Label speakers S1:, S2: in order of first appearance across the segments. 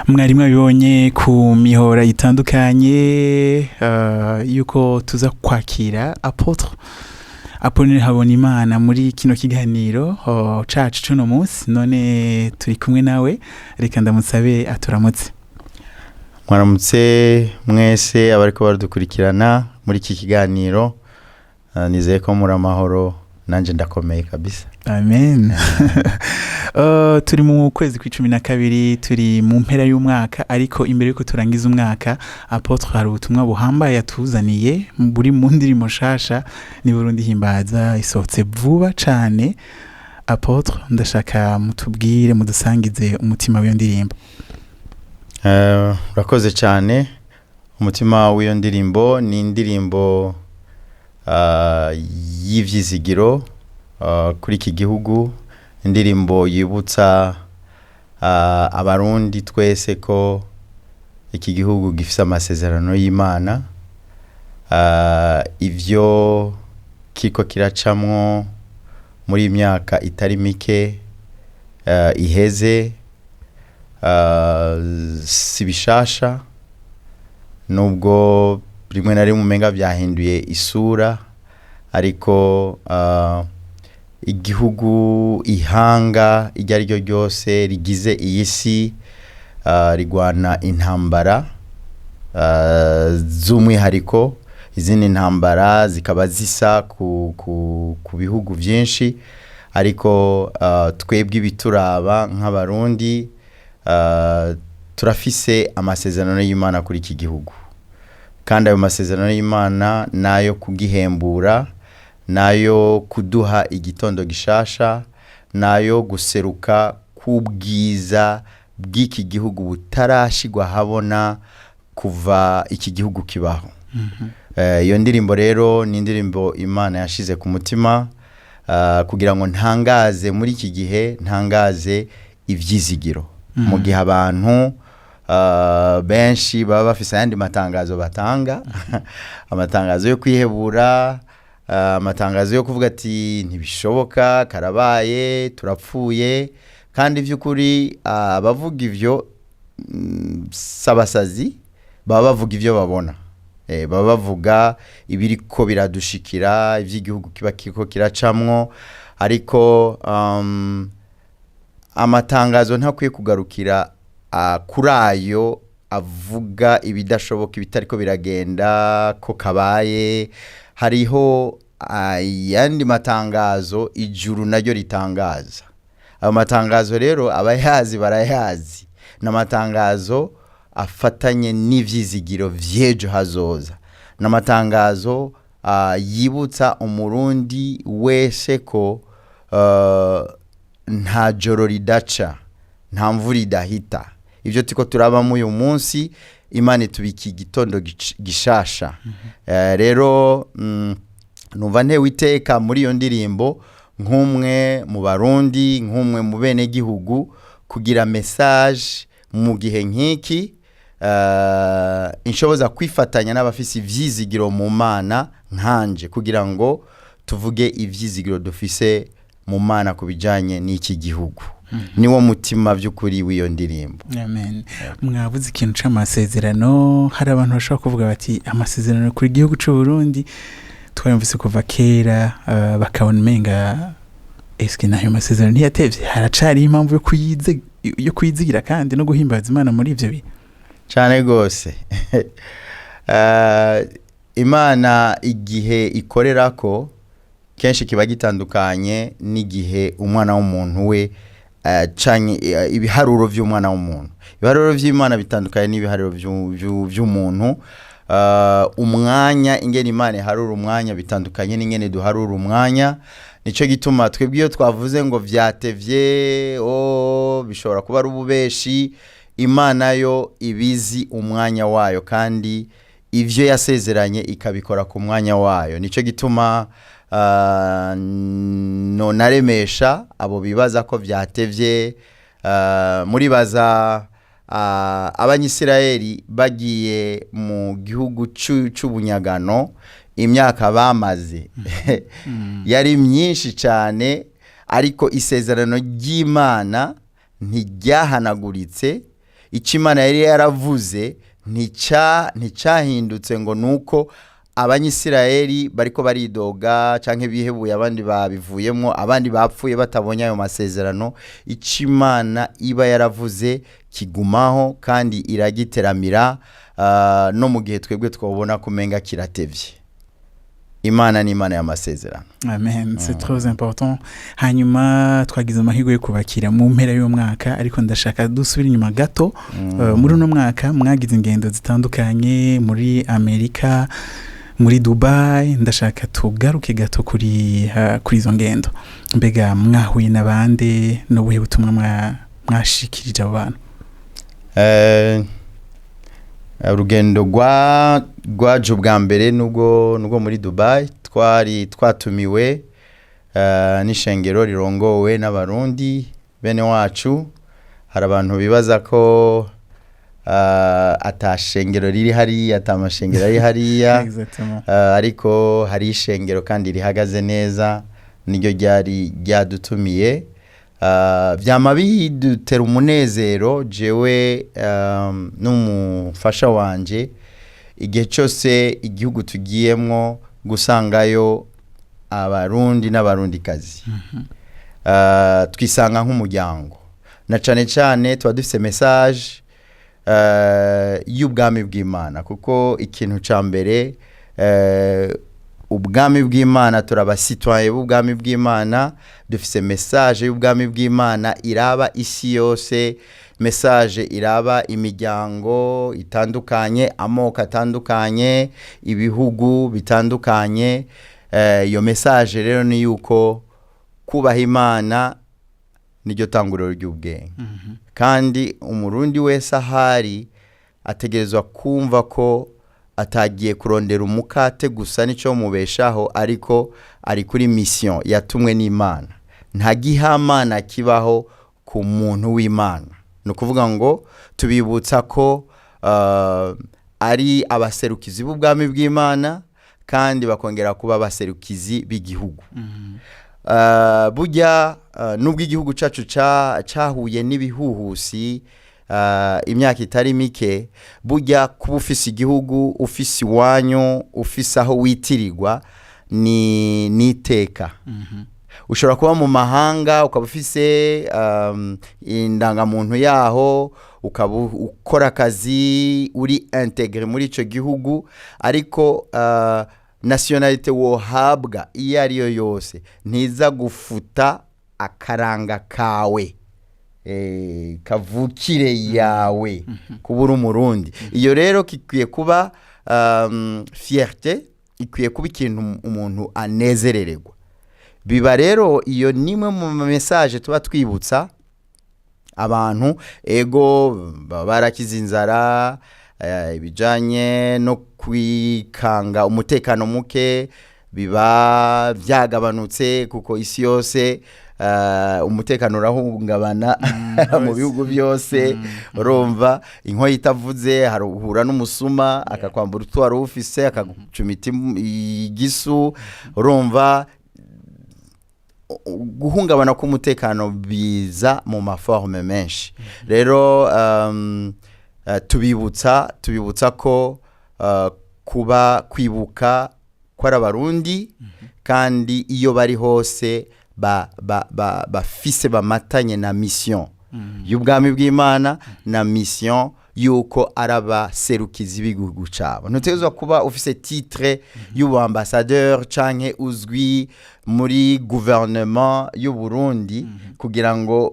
S1: mwari mwabibonye ku mihora itandukanye yuko tuza kwakira Apotre Apollinaire Habonimana muri kino kiganiro cacu cuno munsi. None turi kumwe nawe, reka ndamusabe aturamutse.
S2: Mwaramutse mwese abariko baradukurikirana muri iki kiganiro. Nizeye ko muri amahoro, nanje ndakomeye kabisa.
S1: Amen. Turi mu kwezi kwa 12, turi mu mpera y'umwaka, ariko imbere yuko turangiza umwaka Apotre hari ubutumwa buhambaye yatuzaniye buri mu ndirimo shasha ni Burundi himbaza isohotse vuba cane. Apotre, ndashaka mutubwire mudusangize umutima w'iyo ndirimbo.
S2: Urakoze cyane. Umutima w'iyo ndirimbo ni indirimbo y'ivyizigiro kuri iki gihugu, indirimbo yibutsa abarundi twese ko iki gihugu gifise amasezerano y'Imana, ivyo kiko kiracamwo muri imyaka itari mike iheze si bishasha, nubwo rimwe na rimwe umenga byahinduye isura, ariko igihugu, ihanga iryo ari ryo ryose rigize iyi si rigwana intambara z'umwihariko. Izindi ntambara zikaba zisa ku bihugu byinshi, ariko twebwe ibituraba nk'abarundi turafise amasezerano y'Imana kuri iki gihugu, kandi ayo masezerano y'Imana nayo kugihembura, nayo kuduha igitondo gishasha, nayo guseruka kubwiza bw'iki gihugu butarashigwa habona kuva iki gihugu kibaho. Iyo ndirimbo rero ni indirimbo Imana yashize ku mutima kugira ngo ntangaze muri iki gihe, ntangaze ivyizigiro mu gihe abantu benshi baba bafise ayandi matangazo batanga amatangazo yo kwihebura, amatangazo yo kuvuga ati ntibishoboka, karabaye, turapfuye. Kandi vy'ukuri abavuga ivyo sabasazi baba bavuga ivyo babona, baba bavuga ibiriko biradushikira, ivy'igihugu kiba kiko kiracamwo, ariko amatangazo ntakwiye kugarukira kuri ayo avuga ibidashoboka, ibitariko biragenda ko kabaye. Hariho ayandi matangazo ijuru naryo ritangaza. Ayo matangazo rero abayazi barayazi, n'amatangazo afatanye n'ivyizigiro vy'ejo hazoza, n'amatangazo yibutsa umurundi wese ko nta joro ridaca, nta mvura idahita. Ivyo tiko turabamo uyu munsi, Imana itubiki igitondo gishasha. Rero numva ntewe iteka muri iyo ndirimbo nk'umwe mu Barundi, nk'umwe mu bene gihugu, kugira message mu gihe nk'iki, inshoboza kwifatanya n'abafise ivyizigiro mu Mana nkanje, kugira ngo tuvuge ivyizigiro dufise mu Mana kubijanye n'iki gihugu. Niwo mutima vy'ukuri w'iyo ndirimbo.
S1: Amen. Mwavuze ikintu c'amasezerano, hari abantu bashobora kuvuga bati amasezerano kuri gihugu c'u Burundi twayumvise kuva kera, bakabona umenga eske nayo masezerano ntiyatevye, haracari impamvu yo kuyizigira kandi no guhimbaza Imana muri ivyo bihe
S2: cane gose. Imana igihe ikorerako kenshi kiba gitandukanye n'igihe umwana w'umuntu we canye ibiharuro vy'umwana w'umuntu. Ibiharuro vy'Imana bitandukanye n'ibiharuro vy'umuntu. Umwanya ingene Imana iharura umwanya bitandukanye n'ingene duharura umwanya. Nico gituma twebwe iyo twavuze ngo vyatevye bishobora kuba ari ububeshi, Imana yo ibizi umwanya wayo, kandi ivyo yasezeranye ikabikora ku mwanya wayo. Nico gituma no naremesha abo bibaza ko vyatevye. Muri baza abanyisirayeli bagiye mu gihugu c'ubunyagano, imyaka bamaze yari myinshi cyane, ariko isezerano ry'Imana ntiryahanaguritse. icyo Imana yari yaravuze nticyahindutse ngo nuko abanyisirayeli bariko baridoga canke bihebuye abandi babivuyemo abandi bapfuye batabonye ayo masezerano. Icyo Imana iba yaravuze kigumaho kandi iragiteramira no mu gihe twebwe twabona kumenga kiratevye. Imana ni Imana y'amasezerano.
S1: Amen, c'est trop important. Hanyuma twagize amahirwe yo kubakira mu mpera y'umwaka, ariko ndashaka dusubira inyuma gato. Muri uno mwaka mwagize ingendo zitandukanye muri Amerika, muri Dubai. Ndashaka tugaruke gato kuri izo ngendo. Mbega mwahuye n'abande n'ubuhe butumwa mwashikirije abo bantu?
S2: Urugendo rwaje bwa mbere nubwo muri Dubai twari twatumiwe n'ishengero rirongowe n'abarundi bene wacu. Hari abantu bibaza ko atashengero riri hariya, atamashengero ari hariya. Ariko hari ishengero kandi rihagaze neza, niryo ryari ryadutumiye. Vyama bidutera umunezero jewe n'umufasha wanje igihe cyose igihugu tugiyemwo gusangayo abarundi n'abarundikazi. Twisanga nk'umuryango, na cane cane tuba dufise message y'ubwami bw'Imana, kuko ikintu ca mbere ubwami bw'Imana turabasitwaye b'ubwami bw'Imana, dufise message y'ubwami bw'Imana iraba isi yose, message iraba imiryango itandukanye, amoko atandukanye, ibihugu bitandukanye. Iyo message rero ni yuko kubaha Imana niryo tanguriro ry'ubwenge. Kandi umurundi wese ahari ategerezwa kumva ko atagiye kurondera umukate gusa nico mubeshaho, ariko ari kuri mission yatumwe n'Imana. Nta gihamana kibaho ku muntu w'Imana. No kuvuga ngo tubibutsa ko ari abaserukizi b'ubwami bw'Imana kandi bakongera kuba abaserukizi b'igihugu. Burya nubwo igihugu cacu cahuye n'ibihuhusi imyaka itari mike, burya kuba ufise igihugu, ufise iwanyu, ufise aho witirirwa ni iteka. Ushobora kuba mu mahanga ukaba ufise indangamuntu yaho, ukaba ukora akazi uri integre muri ico gihugu, ariko nationalité wohabwa iyo ariyo yose ntiza gufuta akaranga kawe, kavukire yawe kubura umurundi. Iyo rero kikwiye kuba fierté, ikwiye kuba ikintu umuntu anezerererwa. Biba rero iyo nimwe mu message tuba twibutsa abantu, ego barakiza inzara, ibijanye no kwikanga umutekano muke biba vyagabanutse, kuko isi yose umutekano urahungabana mu bihugu byose. Urumva inkoyi itavuze haruhura n'umusuma akakwambura utwara ufise akagucumita igisu. Urumva guhungabana k'umutekano biza mu maforme menshi. Rero tubibutsa ko kuba kwibuka kwa abarundi, kandi iyo bari hose bafise bamatanye na mission y'ubwami bw'Imana na mission yuko araba serukizi b'igihugu cabo. Ntutegerezwa kuba ufise titre y'ubambassadeur canke uzwi muri gouvernement y'u Burundi kugira ngo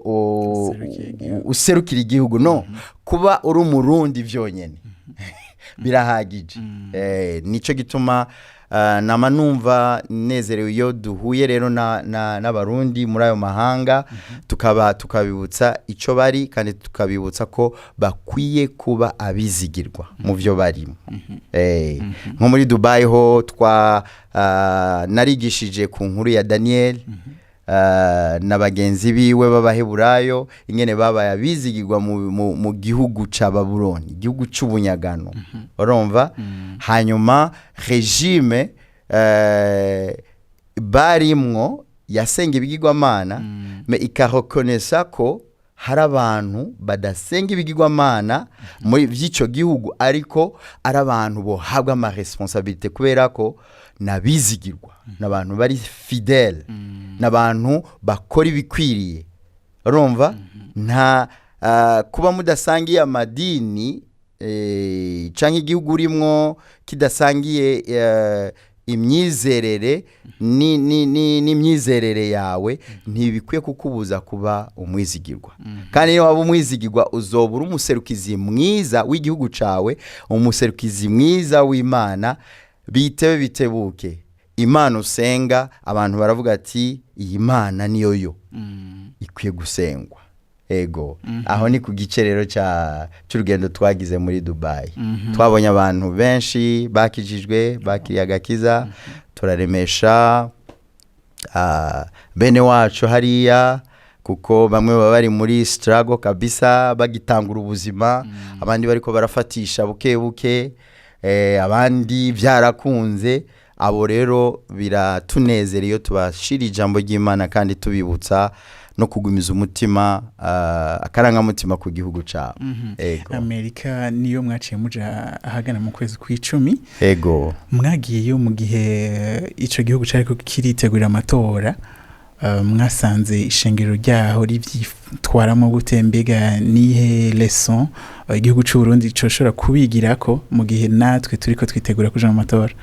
S2: userukire igihugu. No, kuba uri umurundi vyonyene birahagije. Nico gituma nama numva nezerewe iyo duhuye rero n'abarundi muri ayo mahanga, tukabibutsa ico bari, kandi tukabibutsa ko bakwiye kuba abizigirwa mu byo barimo. Nko muri Dubai ho narigishije ku nkuru ya Daniel na bagenzi biwe b'Abaheburayo, ingene babaye abizigirwa mu gihugu ca Babuloni, igihugu c'ubunyagano. Urumva? Hanyuma regime barimwo yasenga ibigirwamana, me ikarekonesa ko hari abantu badasenga ibigirwamana muri by'icyo gihugu ariko ari abantu bohabwa ama responsabilité kubera ko nabizigirwa n'abantu bari fidèle n'abantu bakora ibikwiriye urumva nta kuba mudasangiye amadini canke igihugu urimwo kidasangiye imyizerere n'imyizerere yawe ntibikwiye kukubuza kuba umwizigirwa kandi iyo waba umwizigirwa uzobura umuserukizi mwiza w'igihugu cawe umuserukizi mwiza w'Imana bitewe bitebuke Imana usenga abantu baravuga ati iyi Mana niyo yo ikwiye gusengwa ego aho ni ku gicerero cy'urugendo twagize muri Dubai twabonye abantu benshi bakijijwe bakiriye agakiza turaremesha bene wacu hariya kuko bamwe baba bari muri struggle kabisa bagitangura ubuzima abandi bariko barafatisha buke buke abandi byarakunze abo rero biratunezera iyo tubashira ijambo ry'Imana kandi tubibutsa no kugumiza umutima akarangamutima ku gihugu cyabo
S1: Amerika niyo mwaciye muja ahagana mu kwezi kw'icumi
S2: ego
S1: mwagiyeyo mu gihe ico gihugu cyariko kiritegurira amatora mwasanze ishengero ryaho rivyitwaramo gute mbega nihe leçon igihugu cy'u Burundi coshobora kubigirako mu gihe natwe turiko twitegura kuja mu matora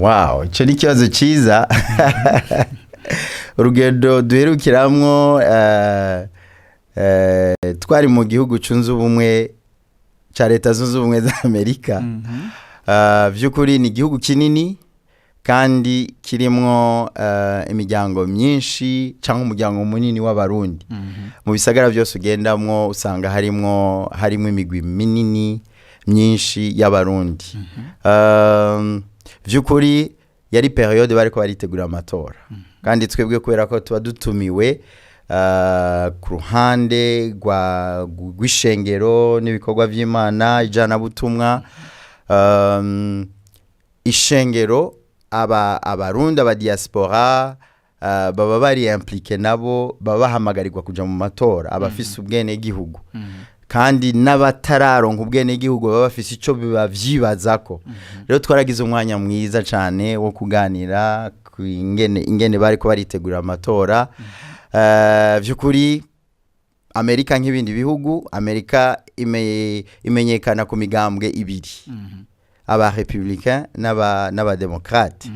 S2: wow icyo ni ikibazo cyiza urugendo duherukiramwo twari mu gihugu cyunze ubumwe cya leta zunze ubumwe za Amerika by'ukuri ni igihugu kinini kandi kirimwo imiryango myinshi cyangwa umuryango munini w'abarundi mu bisagara byose ugendamwo usanga harimo imigwi minini myinshi y'abarundi by'ukuri yari periode bariko baritegura amatora kandi twebwe kubera ko tuba dutumiwe ku ruhande rw'ishengero n'ibikorwa by'Imana ijana butumwa ishengero abarundi aba diaspora baba bari impliqué nabo baba bahamagarirwa kuja mu matora abafise ubwene gihugu kandi n'abatararonka ubwene gihugu baba bafise ico bibavyibazako rero twaragize umwanya mwiza cyane wo kuganira ingene bariko baritegura amatora by'ukuri Amerika nk'ibindi bihugu Amerika imenyekana ku migambwe ibiri aba républicain n'aba démocrate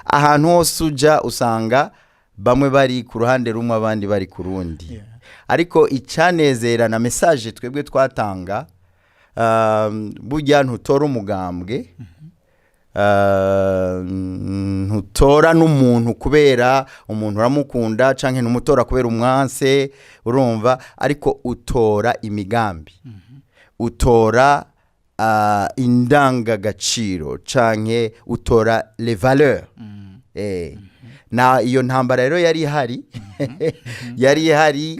S2: ahantu hose uja usanga bamwe bari ku ruhande rumwe abandi bari ku rundi ariko icanezera na message twebwe twatanga burya ntutora umugambwe ntutora n'umuntu kubera umuntu uramukunda canke numutora kubera umwanse urumva ariko utora imigambi utora indangagaciro canke utora les valeurs na iyo ntambara rero yari ihari yari ihari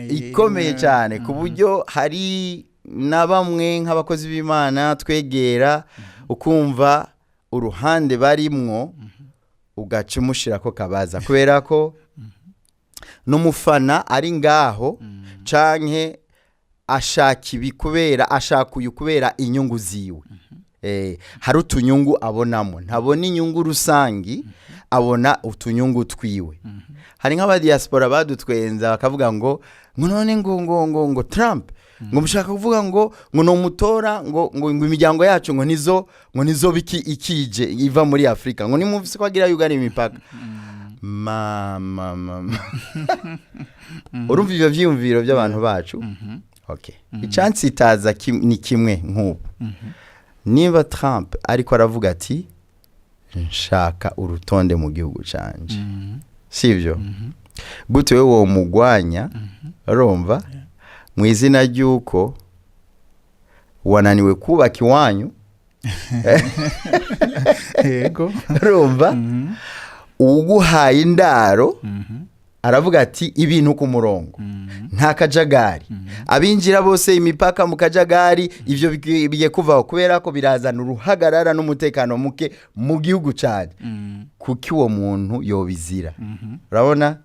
S2: ikomeye cyane ku buryo hari na bamwe nk'abakozi b'Imana twegera ukumva uruhande barimwo ugaca umushira ko kabaza kubera ko n'umufana ari ngaho canke ashaka ibi kubera ashaka uyu kubera inyungu ziwe hari utunyungu abonamo ntabona inyungu rusangi abona utunyungu twiwe hari nk'aba diaspora badutwenza bakavuga ngo none ngo Trump ngo mushaka kuvuga ngo no mutora ngo imiryango yacu ngo nizo biki ikije iva muri Afrika ngo nimuvise ko agira yugana imipaka urumva ivyo vyiyumviro by'abantu bacu okay ichansi itaza ni kimwe nk'ubu niba Trump ariko aravuga ati nshaka urutonde mu gihugu canje sivyo gute wewe wo mugwanya urumva mu izina ry'uko wananiwe kubaka iwanyu
S1: yego
S2: urumva uguhaye indaro aravuga ati ibintu ku murongo nta kajagari abinjira bose imipaka mu kajagari ivyo bigiye kuvaho kubera ko birazana uruhagarara n'umutekano muke mu gihugu cyane kuki uwo muntu yobizira urabona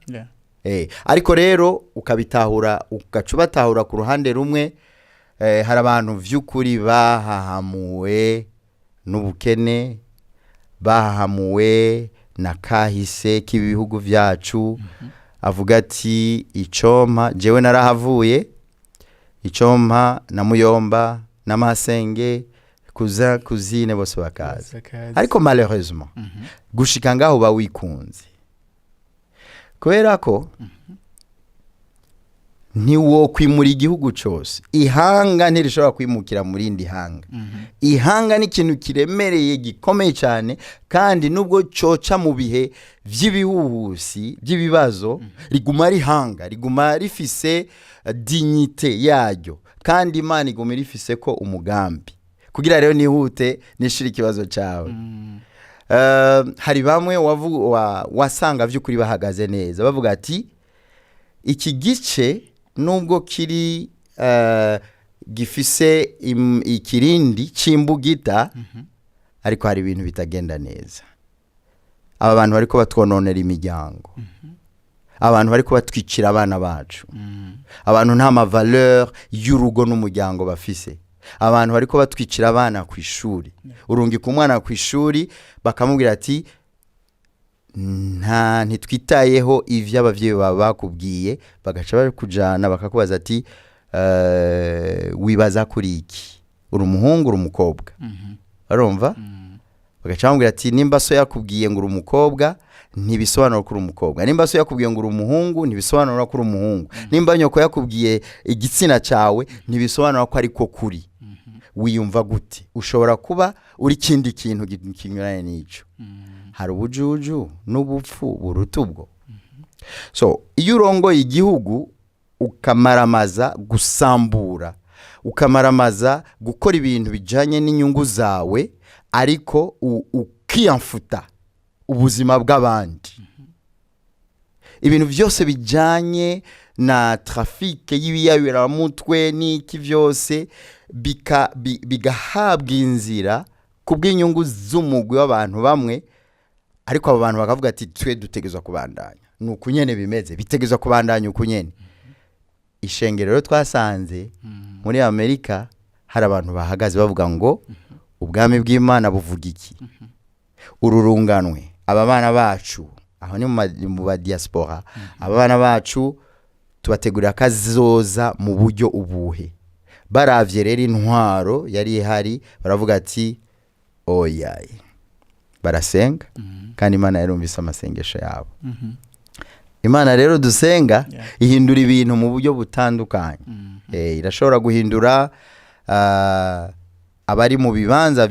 S2: ariko rero ukabitahura ugacubatahura ku ruhande rumwe hari abantu vy'ukuri bahahamuwe n'ubukene bahahamuwe na kahise k'ibihugu vyacu avuga ati icompa jewe narahavuye icompa na Muyomba na Masenge kuzine bose bakaza ariko malheureusement gushika ngaho bawikunze kubera ko ntiwo kwimura igihugu cyose ihanga ntirishobora kwimukira muri indi hanga ihanga ni ikintu kiremereye gikomeye cyane kandi nubwo coca mu bihe vy'ibihuhusi by'ibibazo riguma rihanga riguma rifise dignité yaryo kandi Imana iguma rifise ko umugambi kugira rero nihute nishira ikibazo cyawe hari bamwe wasanga vy'ukuri bahagaze neza bavuga ati iki gice nubwo kiri gifise ikirindi cimbugita ariko hari ibintu bitagenda neza aba bantu bariko batwononera imiryango abantu bariko batwicira abana bacu abantu nta ma valeur y'urugo n'umuryango bafise abantu bariko batwicira abana ku ishuri urungika umwana ku ishuri bakamubwira ati ntitwitayeho ivyo abavyeyi baba bakubwiye bagaca bari kujana bakakubaza ati wibaza kuri iki uri umuhungu uri umukobwa urumva bagaca bamubwira ati nimba so yakubwiye ngo uri umukobwa ntibisobanura ko uri umukobwa nimba so yakubwiye ngo uri umuhungu ntibisobanura ko uri umuhungu nimba nyoko yakubwiye igitsina cyawe ntibisobanura ko ariko kuri wiyumva gute ushobora kuba uri kindi kintu kinyuranye n'ico hari ubujuju n'ubupfu buruta ubwo so iyo urongoye igihugu ukamaramaza gusambura ukamaramaza gukora ibintu bijanye n'inyungu zawe ariko ukiyamfuta ubuzima bw'abandi ibintu byose bijanye na trafike y'ibiyayuramutwe n'iki byose bigahabwa inzira kubw'inyungu z'umugwi w'abantu bamwe ariko abo bantu bakavuga ati twe dutegezwa kubandanya nuko nyene bimeze bitegezwa kubandanya uko nyene ishengero rero twasanze muri Amerika hari abantu bahagaze bavuga ngo ubwami bw'Imana buvuga iki ururunganwe aba bana bacu aho ni mu ba diaspora aba bana bacu tubategurira kazoza mu buryo ubuhe baravye rero intwaro yari ihari baravuga ati oyaye barasenga kandi Imana yarumvise amasengesho yabo Imana rero dusenga ihindura ibintu mu buryo butandukanye irashobora guhindura abari mu bibanza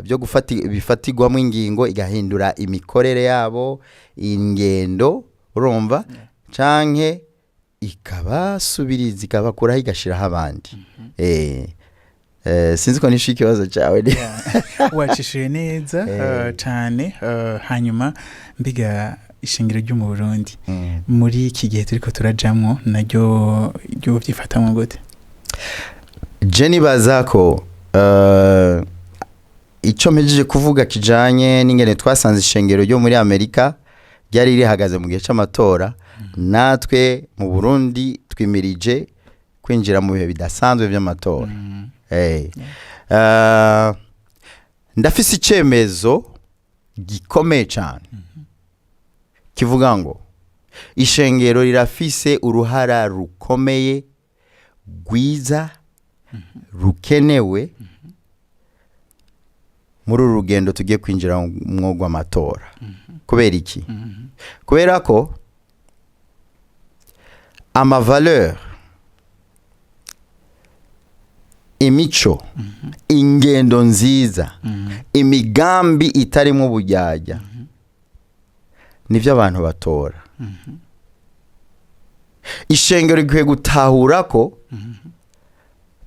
S2: byo bifatigwamo ingingo igahindura imikorere yabo ingendo urumva canke ikabasubiriza ikabakuraho igashiraho abandi sinzi ko nishika ikibazo cyawe
S1: wacishuye neza cyane hanyuma mbiga ishingiro ryo mu Burundi muri iki gihe turiko turajamwo naryo ryo byifatamwe gute
S2: Jenny bazako icyo mpejeje kuvuga kijanye n'ingene twasanze ishengero ryo muri Amerika ryari rihagaze mu gihe cy'amatora natwe mu Burundi twimirije kwinjira mu bihe bidasanzwe by'amatora ndafise icemezo gikomeye cyane kivuga ngo ishengero rirafise uruhara rukomeye rwiza rukenewe muri uru rugendo tugiye kwinjira mu mwuga w'amatora kubera iki kubera ko amavaleur imico ingendo nziza imigambi itarimo ubujyajya nivyo abantu batora ishengero rikwiye gutahura ko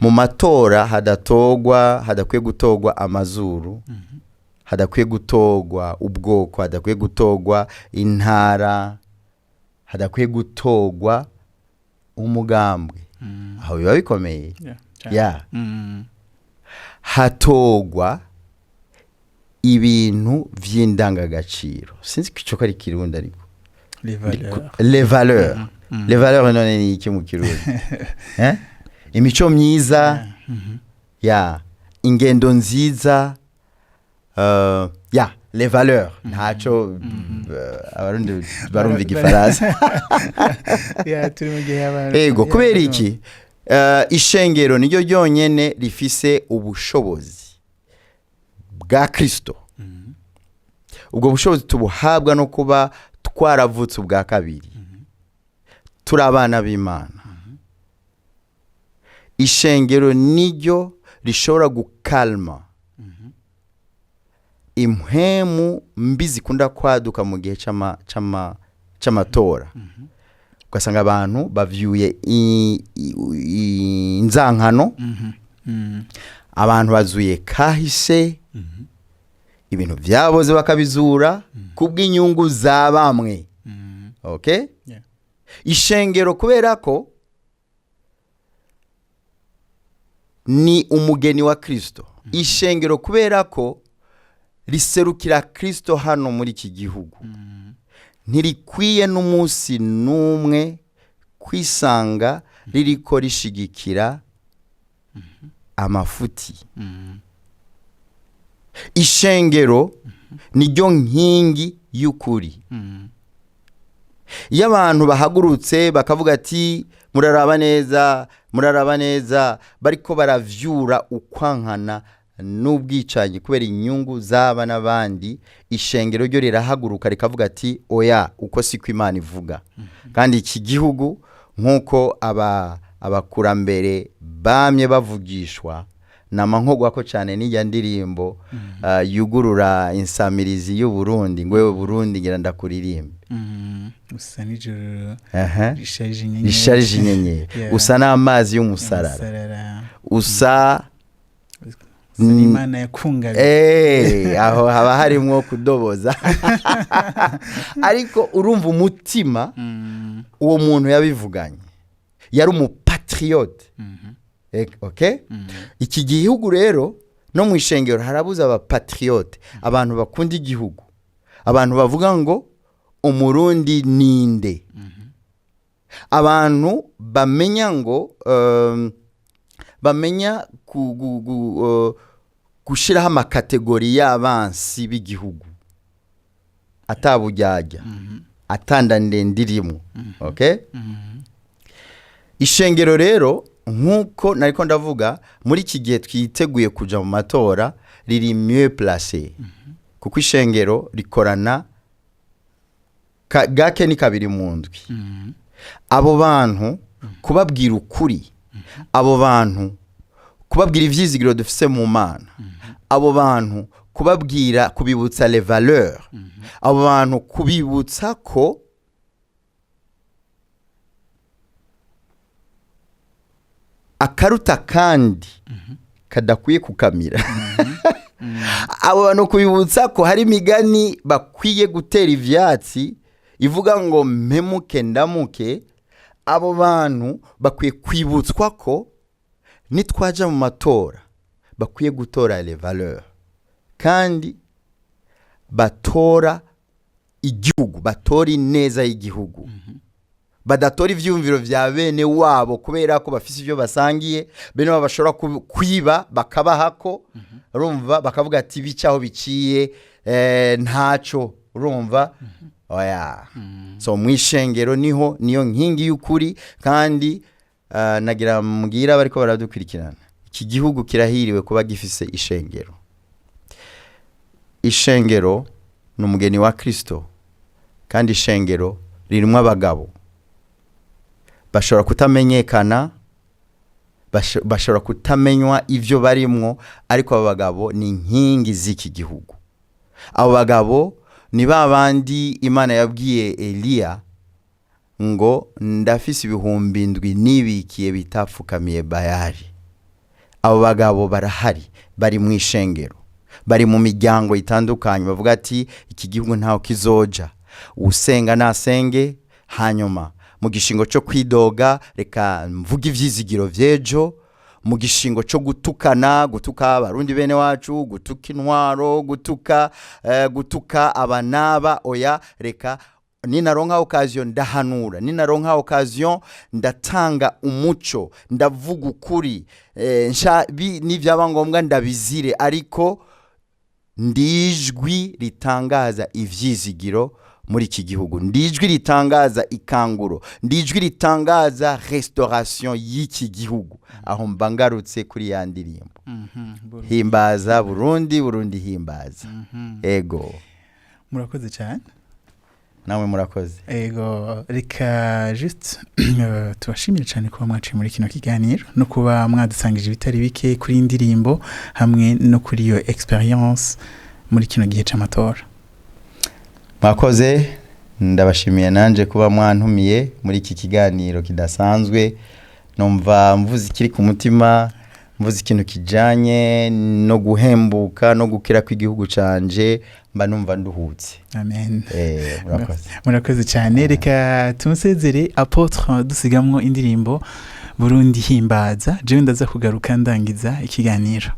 S2: mu matora hadakwiye gutogwa amazuru hadakwiye gutogwa ubwoko hadakwiye gutogwa intara hadakwiye gutogwa umugambwe aho biba bikomeye
S1: Yeah.
S2: hatogwa ibintu vy'indangagaciro sinzi ko ari kirundi ariko les valeurs les valeurs none ni iki mu kirundi imico myiza ingendo nziza les valeurs ntaco abarundi barumva igifaransa ego kubera iki ishengero niryo ryonyene rifise ubushobozi bwa Kristo ubwo bushobozi tubuhabwa no kuba twaravutse ubwa kabiri turi abana b'Imana ishengero niryo rishobora gukalma impwemu mbi zikunda kwaduka mu gihe c'amatora ugasanga abantu bavyuye inzankano abantu bazuye kahise ibintu vyaboze bakabizura kubw'inyungu za bamwe okay ishengero kubera ko ni umugeni wa Kristo ishengero kubera ko riserukira Kristo hano muri iki gihugu ntirikwiye n'umunsi n'umwe kwisanga ririko rishigikira amafuti ishengero niryo nkingi y'ukuri iyo abantu bahagurutse bakavuga ati muraraba neza bariko baravyura ukwankana n'ubwicanyi kubera inyungu zaba n'abandi ishengero ryo rirahaguruka rikavuga ati oya uko siko Imana ivuga kandi iki gihugu nkuko abakurambere bamye bavugishwa namankogwa ko cyane n'ijya ndirimbo yugurura insamirizi y'u Burundi ngo wewe Burundi ngira ndakuririmbe
S1: usa n'ijoro
S2: risharije inyenyeri usa n'amazi y'umusarara usa
S1: Imana yakungabiye
S2: aho haba harimwo kudoboza ariko urumva umutima uwo muntu yabivuganye yari umupatriote okay iki gihugu rero no mu ishengero harabuza abapatriote abantu bakunda igihugu abantu bavuga ngo umurundi ninde abantu bamenya ngo bamenya gushiraho amakategori y'abansi b'igihugu atabujyajya atandande ndirimo okay ishengero rero nkuko nariko ndavuga muri iki gihe twiteguye kuja mu matora riri mieux placé kuko ishengero rikorana gake ni kabiri mu ndwi abo bantu kubabwira ukuri abo bantu kubabwira ivyizigiro dufise mu Mana abo bantu kubabwira kubibutsa les valeurs abo bantu kubibutsa ko akaruta kandi kadakwiye kukamira abo bantu kubibutsa ko hari imigani bakwiye gutera ivyatsi ivuga ngo mpemuke ndamuke abo bantu bakwiye kwibutswa ko nitwaja mu matora bakwiye gutora les valeurs kandi batora igihugu batora ineza y'igihugu badatora ivyumviro vya bene wabo kubera ko bafise ivyo basangiye bene wabo bashobora kwiba bakabahako urumva bakavuga ati bicaho biciye ntaco urumva oya so mwishengero niyo nkingi y'ukuri kandi nagira mbwira bariko baradukurikirana iki gihugu kirahiriwe kuba gifise ishengero n'umugeni wa Kristo kandi ishengero ririmo abagabo bashobora kutamenyekana bashobora kutamenywa ivyo barimwo ariko abo bagabo ni inkingi z'iki gihugu abo bagabo ni babandi Imana yabwiye Eliya ngo ndafise ibihumbi ndwi nibikiye bitapfukamiye Bayali abo bagabo barahari bari mu ishengero bari mu miryango itandukanye bavuga ati iki gihugu ntaho kizoja usenga nasenge hanyuma mu gishingo cyo kwidoga reka mvuga ivyizigiro vyejo, mu gishingo cyo gutuka abarundi bene wacu, gutuka intwaro, gutuka abanaba, oya reka ninaronka occasion ndahanura, ninaronka occasion ndatanga umuco, ndavuga ukuri, n'ivyaba ngombwa ndabizire, ariko ndijwi ritangaza ivyizigiro muri iki gihugu, ndijwi ritangaza ikanguro, ndijwi ritangaza restauration y'iki gihugu. Aho mbangarutse kuri ya ndirimbo himbaza Burundi, Burundi himbaza. Ego
S1: murakoze cyane.
S2: Nawe murakoze.
S1: Ego reka just tubashimire cyane kuba mwaciye muri kino kiganiro no kuba mwadusangije ibitari bike kuri indirimbo hamwe no kuri iyo experience muri kino gihe c'amatora.
S2: Mwakoze, ndabashimiye nanje kuba mwantumiye muri iki kiganiro kidasanzwe. Numva mvuze ikiri ku mutima, mvuze ikintu kijanye no guhembuka no gukira kw'igihugu canje, mba numva nduhutse.
S1: Amen.
S2: Murakoze.
S1: Murakoze cyane. Reka tumusezere Apotre dusigamwo indirimbo Burundi himbaza. Jewe ndaza kugaruka ndangiza ikiganiro.